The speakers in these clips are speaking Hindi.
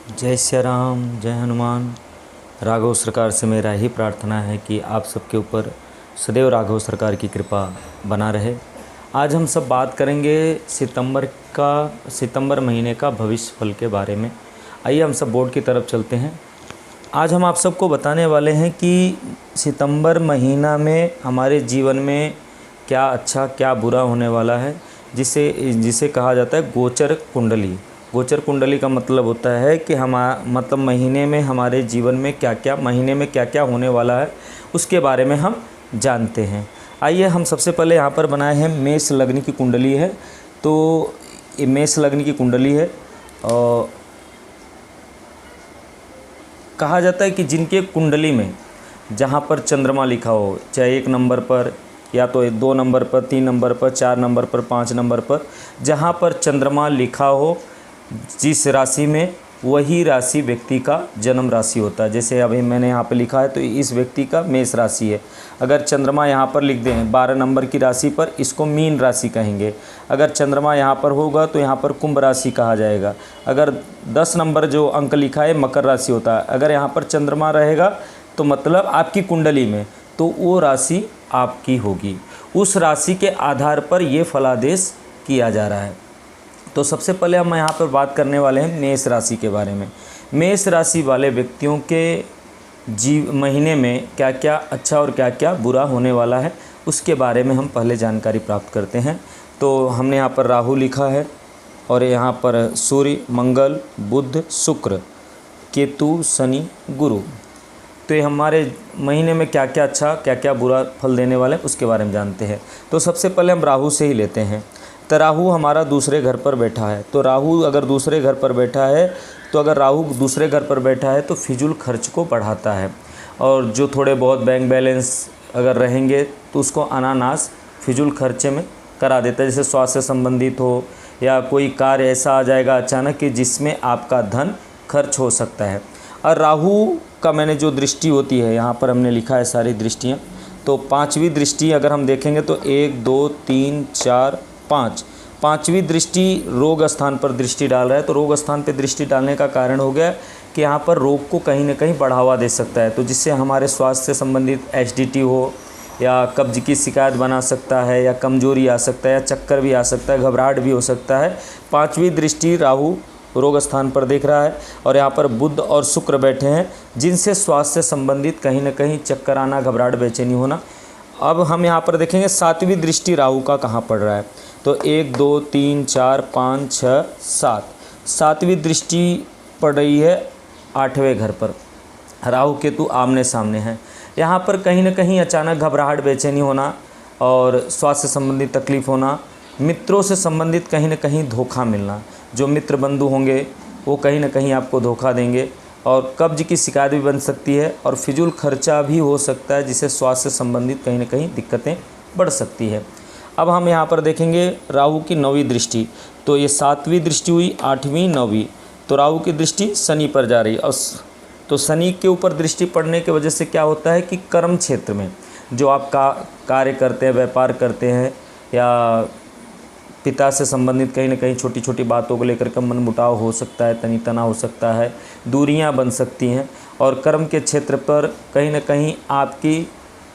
जय श्री राम, जय हनुमान। राघव सरकार से मेरा ही प्रार्थना है कि आप सबके ऊपर सदैव राघव सरकार की कृपा बना रहे। आज हम सब बात करेंगे सितंबर महीने का भविष्य फल के बारे में। आइए हम सब बोर्ड की तरफ चलते हैं। आज हम आप सबको बताने वाले हैं कि सितंबर महीना में हमारे जीवन में क्या अच्छा क्या बुरा होने वाला है, जिसे कहा जाता है गोचर कुंडली। गोचर कुंडली का मतलब होता है कि महीने में हमारे जीवन में महीने में क्या क्या होने वाला है, उसके बारे में हम जानते हैं। आइए हम सबसे पहले यहाँ पर बनाए हैं मेष लग्न की कुंडली है। तो ये मेष लग्न की कुंडली है और कहा जाता है कि जिनके कुंडली में जहाँ पर चंद्रमा लिखा हो, चाहे 1 नंबर पर या तो 2 नंबर पर, 3 नंबर पर, 4 नंबर पर, 5 नंबर पर, जहाँ पर चंद्रमा लिखा हो जिस राशि में, वही राशि व्यक्ति का जन्म राशि होता है। जैसे अभी मैंने यहाँ पर लिखा है तो इस व्यक्ति का मेष राशि है। अगर चंद्रमा यहाँ पर लिख दें 12 नंबर की राशि पर, इसको मीन राशि कहेंगे। अगर चंद्रमा यहाँ पर होगा तो यहाँ पर कुंभ राशि कहा जाएगा। अगर 10 नंबर जो अंक लिखा है मकर राशि होता है। अगर यहाँ पर चंद्रमा रहेगा तो मतलब आपकी कुंडली में, तो वो राशि आपकी होगी। उस राशि के आधार पर ये फलादेश किया जा रहा है। तो सबसे पहले हम यहाँ पर बात करने वाले हैं मेष राशि के बारे में। मेष राशि वाले व्यक्तियों के महीने में क्या क्या अच्छा और क्या क्या बुरा होने वाला है, उसके बारे में हम पहले जानकारी प्राप्त करते हैं। तो हमने यहाँ पर राहु लिखा है और यहाँ पर सूर्य, मंगल, बुध, शुक्र, केतु, शनि, गुरु। तो ये हमारे महीने में क्या क्या अच्छा क्या क्या बुरा फल देने वाले हैं, उसके बारे में जानते हैं। तो सबसे पहले हम राहु से ही लेते हैं। तो राहु हमारा दूसरे घर पर बैठा है। तो राहु अगर दूसरे घर पर बैठा है, तो अगर राहु दूसरे घर पर बैठा है तो फिजूल खर्च को बढ़ाता है। और जो थोड़े बहुत बैंक बैलेंस अगर रहेंगे तो उसको अनानास फिजूल खर्चे में करा देता है। जैसे स्वास्थ्य संबंधित हो या कोई कार्य ऐसा आ जाएगा अचानक कि जिसमें आपका धन खर्च हो सकता है। और राहु का मैंने जो दृष्टि होती है, यहाँ पर हमने लिखा है सारी दृष्टियाँ। तो 5वीं दृष्टि अगर हम देखेंगे तो 1, 2, 3, 4, 5, 5वीं दृष्टि रोग स्थान पर दृष्टि डाल रहा है। तो रोग स्थान पर दृष्टि डालने का कारण हो गया कि यहाँ पर रोग को कहीं ना कहीं बढ़ावा दे सकता है। तो जिससे हमारे स्वास्थ्य से संबंधित एसिडिटी हो या कब्ज की शिकायत बना सकता है, या कमजोरी आ सकता है, या चक्कर भी आ सकता है, घबराहट भी हो सकता है। 5वीं दृष्टि राहु रोग स्थान पर देख रहा है। और यहाँ पर बुध और शुक्र बैठे हैं, जिनसे स्वास्थ्य से संबंधित कहीं ना कहीं चक्कर आना, घबराहट, बेचैनी होना। अब हम यहाँ पर देखेंगे 7वीं दृष्टि राहु का कहाँ पड़ रहा है। तो 1, 2, 3, 4, 5, 6, 7, 7वीं दृष्टि पड़ रही है 8वें घर पर। राहु केतु आमने सामने हैं। यहाँ पर कहीं ना कहीं अचानक घबराहट, बेचैनी होना और स्वास्थ्य संबंधी तकलीफ होना, मित्रों से संबंधित कहीं ना कहीं धोखा मिलना। जो मित्र बंधु होंगे वो कहीं ना कहीं आपको धोखा देंगे, और कब्ज की शिकायत भी बन सकती है, और फिजूल खर्चा भी हो सकता है, जिससे स्वास्थ्य से संबंधित कहीं ना कहीं दिक्कतें बढ़ सकती है। अब हम यहाँ पर देखेंगे राहु की 9वीं दृष्टि। तो ये 7वीं दृष्टि हुई, 8वीं, 9वीं। तो राहु की दृष्टि शनि पर जा रही है। और तो शनि के ऊपर दृष्टि पड़ने की वजह से क्या होता है कि कर्म क्षेत्र में जो आप कार्य करते हैं, व्यापार करते हैं, या पिता से संबंधित कहीं ना कहीं छोटी छोटी बातों को लेकर के मनमुटाव हो सकता है, तनी तना हो सकता है, दूरियां बन सकती हैं। और कर्म के क्षेत्र पर कहीं ना कहीं आपकी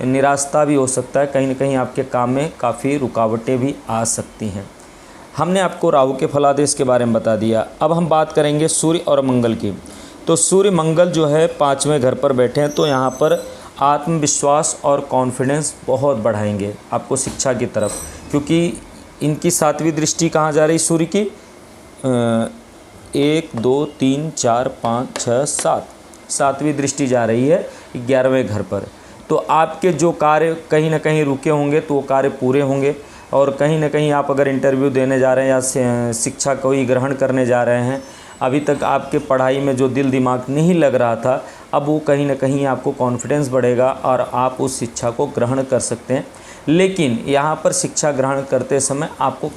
निराशा भी हो सकता है, कहीं ना कहीं आपके काम में काफ़ी रुकावटें भी आ सकती हैं। हमने आपको राहु के फलादेश के बारे में बता दिया। अब हम बात करेंगे सूर्य और मंगल की। तो सूर्य मंगल जो है 5वें घर पर बैठे हैं। तो यहाँ पर आत्मविश्वास और कॉन्फिडेंस बहुत बढ़ाएंगे आपको शिक्षा की तरफ, क्योंकि इनकी 7वीं दृष्टि कहाँ जा रही सूर्य की, 1, 2, 3, 4, 5, 6, 7, 7वीं दृष्टि जा रही है 11वें घर पर। तो आपके जो कार्य कहीं ना कहीं रुके होंगे तो वो कार्य पूरे होंगे। और कहीं ना कहीं आप अगर इंटरव्यू देने जा रहे हैं या शिक्षा को ही ग्रहण करने जा रहे हैं, अभी तक आपके पढ़ाई में जो दिल दिमाग नहीं लग रहा था, अब वो कहीं ना कहीं आपको कॉन्फिडेंस बढ़ेगा और आप उस शिक्षा को ग्रहण कर सकते हैं। लेकिन यहाँ पर शिक्षा ग्रहण करते समय आपको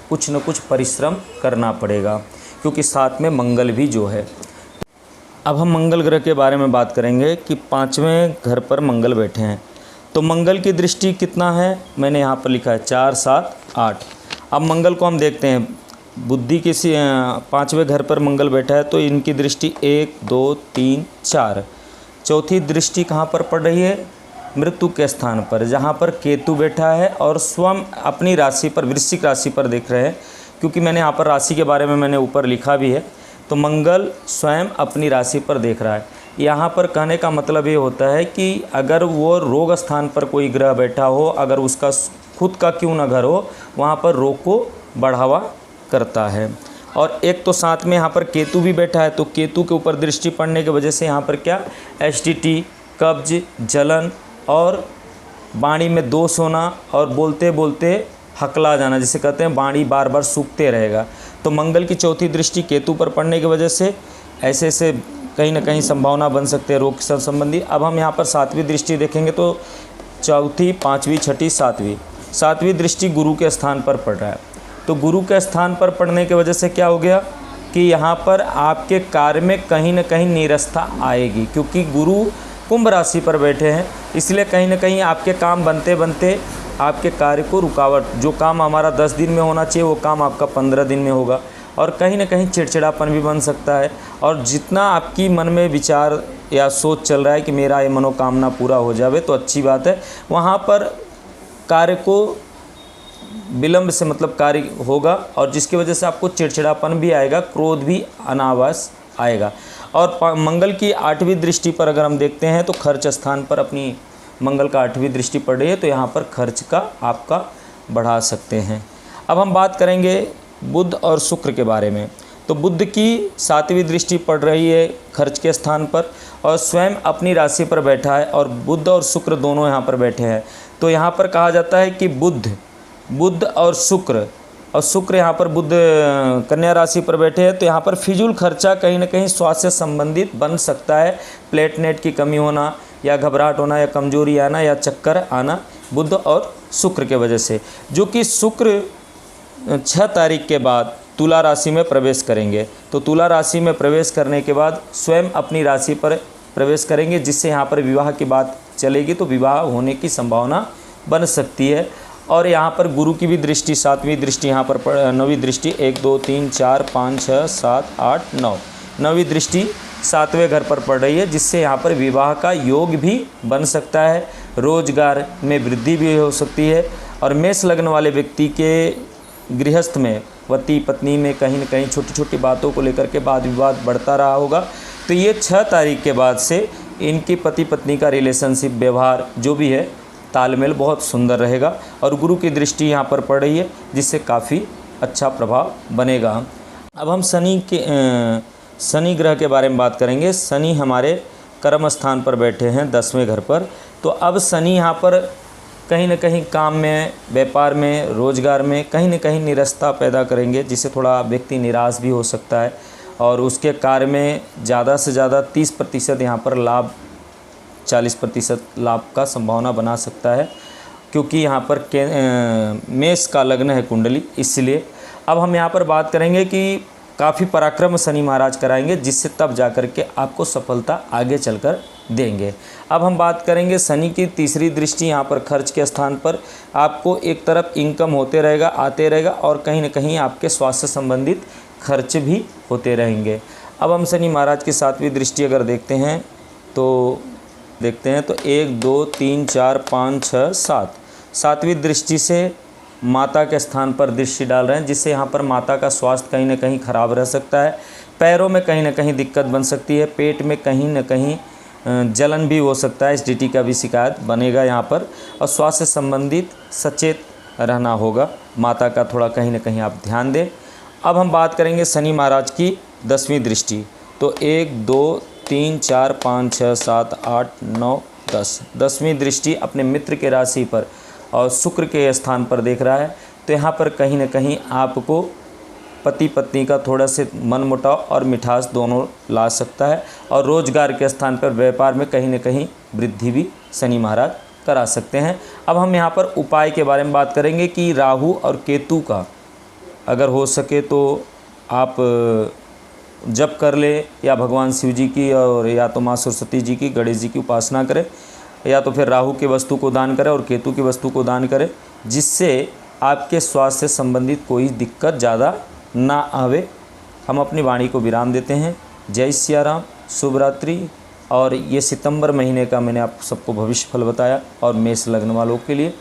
कुछ न कुछ परिश्रम करना पड़ेगा, क्योंकि साथ में मंगल भी जो है। अब हम मंगल ग्रह के बारे में बात करेंगे कि 5वें घर पर मंगल बैठे हैं। तो मंगल की दृष्टि कितना है, मैंने यहाँ पर लिखा है 4, 7, 8। अब मंगल को हम देखते हैं बुद्धि के पाँचवें घर पर मंगल बैठा है तो इनकी दृष्टि 1 2 3 4। चौथी दृष्टि कहाँ पर पड़ रही है? मृत्यु के स्थान पर, जहाँ पर केतु बैठा है और स्वयं अपनी राशि पर, वृश्चिक राशि पर देख रहे हैं, क्योंकि मैंने यहाँ पर राशि के बारे में मैंने ऊपर लिखा भी है। तो मंगल स्वयं अपनी राशि पर देख रहा है। यहाँ पर कहने का मतलब ये होता है कि अगर वो रोग स्थान पर कोई ग्रह बैठा हो, अगर उसका खुद का क्यों ना घर हो, वहाँ पर रोग को बढ़ावा करता है। और एक तो साथ में यहाँ पर केतु भी बैठा है, तो केतु के ऊपर दृष्टि पड़ने की वजह से यहाँ पर क्या, एसिडिटी, कब्ज, जलन और वाणी में दोष होना और बोलते बोलते हकला जाना, जिसे कहते हैं वाणी बार बार सूखते रहेगा। तो मंगल की चौथी दृष्टि केतु पर पड़ने की वजह से ऐसे कहीं ना कहीं संभावना बन सकते हैं रोग से संबंधी। अब हम यहाँ पर सातवीं दृष्टि देखेंगे तो चौथी, पाँचवीं, छठी, सातवीं दृष्टि गुरु के स्थान पर पड़ रहा है। तो गुरु के स्थान पर पड़ने की वजह से क्या हो गया कि यहाँ पर आपके कार्य में कहीं ना कहीं नीरसता आएगी, क्योंकि गुरु कुंभ राशि पर बैठे हैं, इसलिए कहीं ना कहीं आपके काम बनते बनते आपके कार्य को रुकावट, जो काम हमारा 10 दिन में होना चाहिए वो काम आपका 15 दिन में होगा, और कहीं ना कहीं चिड़चिड़ापन भी बन सकता है। और जितना आपकी मन में विचार या सोच चल रहा है कि मेरा ये मनोकामना पूरा हो जावे तो अच्छी बात है, वहाँ पर कार्य को विलंब से मतलब कार्य होगा, और जिसकी वजह से आपको चिड़चिड़ापन भी आएगा, क्रोध भी अनायास आएगा। और मंगल की 8वीं दृष्टि पर अगर हम देखते हैं तो खर्च स्थान पर अपनी मंगल का 8वीं दृष्टि पड़ रही है, तो यहाँ पर खर्च का आपका बढ़ा सकते हैं। अब हम बात करेंगे बुध और शुक्र के बारे में। तो बुध की 7वीं दृष्टि पड़ रही है खर्च के स्थान पर और स्वयं अपनी राशि पर बैठा है, और बुध और शुक्र दोनों यहाँ पर बैठे हैं। तो यहाँ पर कहा जाता है कि बुध और शुक्र यहाँ पर बुध कन्या राशि पर बैठे हैं, तो यहाँ पर फिजूल खर्चा कहीं ना कहीं स्वास्थ्य से संबंधित बन सकता है। प्लेटलेट की कमी होना या घबराहट होना या कमजोरी आना या चक्कर आना बुध और शुक्र के वजह से, जो कि शुक्र 6 तारीख के बाद तुला राशि में प्रवेश करेंगे। तो तुला राशि में प्रवेश करने के बाद स्वयं अपनी राशि पर प्रवेश करेंगे, जिससे यहाँ पर विवाह की बात चलेगी, तो विवाह होने की संभावना बन सकती है। और यहाँ पर गुरु की भी दृष्टि 7वीं दृष्टि यहाँ पर 9वीं दृष्टि 1 2 3 4 5 6 7 8 9 9वीं दृष्टि 7वें घर पर पड़ रही है, जिससे यहाँ पर विवाह का योग भी बन सकता है, रोजगार में वृद्धि भी हो सकती है। और मेष लग्न वाले व्यक्ति के गृहस्थ में, पति पत्नी में कहीं न कहीं छोटी छोटी बातों को लेकर के वाद विवाद बढ़ता रहा होगा। तो ये 6 तारीख के बाद से इनकी पति पत्नी का रिलेशनशिप, व्यवहार जो भी है, तालमेल बहुत सुंदर रहेगा। और गुरु की दृष्टि यहाँ पर पड़ रही है, जिससे काफ़ी अच्छा प्रभाव बनेगा। अब हम शनि ग्रह के बारे में बात करेंगे। शनि हमारे कर्म स्थान पर बैठे हैं 10वें घर पर। तो अब शनि यहाँ पर कहीं ना कहीं काम में, व्यापार में, रोजगार में कहीं ना कहीं निरस्ता पैदा करेंगे, जिससे थोड़ा व्यक्ति निराश भी हो सकता है, और उसके कार्य में ज़्यादा से ज़्यादा 30% यहाँ पर लाभ, 40% लाभ का संभावना बना सकता है, क्योंकि यहाँ पर मेष का लग्न है कुंडली, इसलिए। अब हम यहाँ पर बात करेंगे कि काफ़ी पराक्रम शनि महाराज कराएंगे, जिससे तब जा कर के आपको सफलता आगे चलकर देंगे। अब हम बात करेंगे शनि की 3री दृष्टि यहाँ पर खर्च के स्थान पर। आपको एक तरफ इनकम होते रहेगा, आते रहेगा, और कहीं ना कहीं आपके स्वास्थ्य संबंधित खर्च भी होते रहेंगे। अब हम शनि महाराज की 7वीं दृष्टि अगर देखते हैं तो 1 2 3 4 5 6 7 7वीं दृष्टि से माता के स्थान पर दृष्टि डाल रहे हैं, जिससे यहाँ पर माता का स्वास्थ्य कहीं ना कहीं खराब रह सकता है। पैरों में कहीं ना कहीं दिक्कत बन सकती है, पेट में कहीं ना कहीं जलन भी हो सकता है, एसिडिटी का भी शिकायत बनेगा यहाँ पर। और स्वास्थ्य संबंधित सचेत रहना होगा, माता का थोड़ा कहीं ना कहीं आप ध्यान दें। अब हम बात करेंगे शनि महाराज की 10वीं दृष्टि। तो 1 2 3 4 5 6 7 8 9 10 10वीं दृष्टि अपने मित्र के राशि पर और शुक्र के स्थान पर देख रहा है। तो यहाँ पर कहीं ना कहीं आपको पति पत्नी का थोड़ा से मनमुटाव और मिठास दोनों ला सकता है, और रोजगार के स्थान पर, व्यापार में कहीं ना कहीं वृद्धि भी शनि महाराज करा सकते हैं। अब हम यहाँ पर उपाय के बारे में बात करेंगे कि राहु और केतु का अगर हो सके तो आप जप कर ले, या भगवान शिव जी की और या तो माँ सरस्वती जी की, गणेश जी की उपासना करें, या तो फिर राहु के वस्तु को दान करें और केतु की वस्तु को दान करें, जिससे आपके स्वास्थ्य से संबंधित कोई दिक्कत ज़्यादा ना आवे। हम अपनी वाणी को विराम देते हैं। जय सिया राम, शुभ रात्रि। और ये सितंबर महीने का मैंने आप सबको भविष्य फल बताया और मेष लग्न वालों के लिए